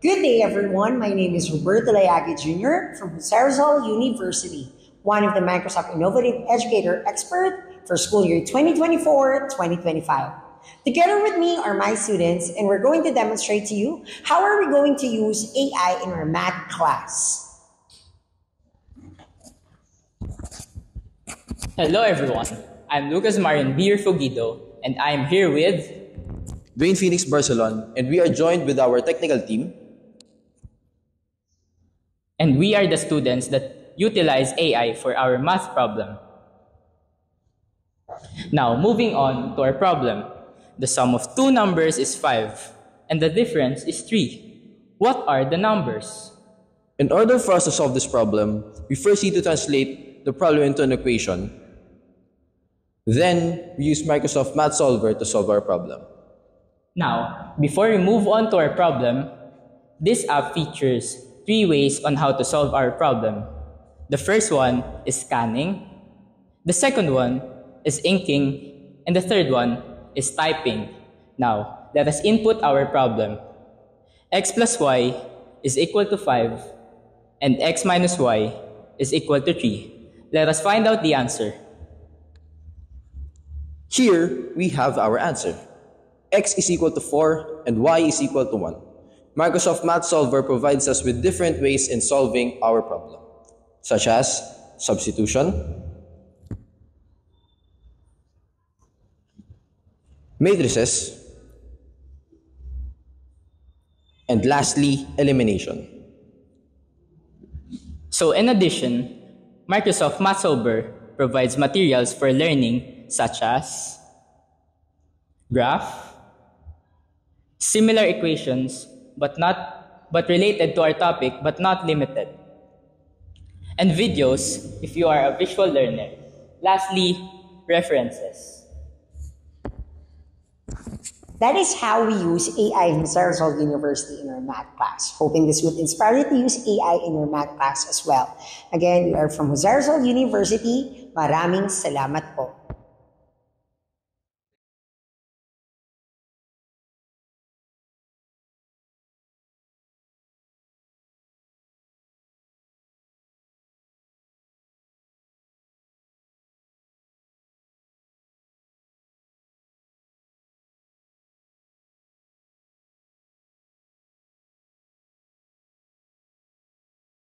Good day, everyone. My name is Roberto Layagi Jr. from Sarzol University, one of the Microsoft Innovative Educator expert for school year 2024-2025. Together with me are my students, and we're going to demonstrate to you how are we going to use AI in our math class. Hello everyone, I'm Lucas Marian Beer Fogido, and I'm here with Dwayne Phoenix Barcelon, and we are joined with our technical team. and we are the students that utilize AI for our math problem. Now, moving on to our problem. The sum of two numbers is 5, and the difference is 3. What are the numbers? In order for us to solve this problem, we first need to translate the problem into an equation. Then, we use Microsoft Math Solver to solve our problem. Now, before we move on to our problem, this app features 3 ways on how to solve our problem. The first one is scanning, the second one is inking, and the third one is typing. Now, let us input our problem. X plus y is equal to 5, and x minus y is equal to 3. Let us find out the answer. Here, we have our answer. X is equal to 4 and y is equal to 1. Microsoft Math Solver provides us with different ways in solving our problem, such as substitution, matrices, and lastly, elimination. So in addition, Microsoft Math Solver provides materials for learning such as graph, similar equations but related to our topic but not limited, and videos if you are a visual learner. Lastly, references. That is how we use AI in Sarzol University in our math class. Hoping this would inspire you to use AI in your math class as well. Again, we are from Sarzol University. Maraming salamat po.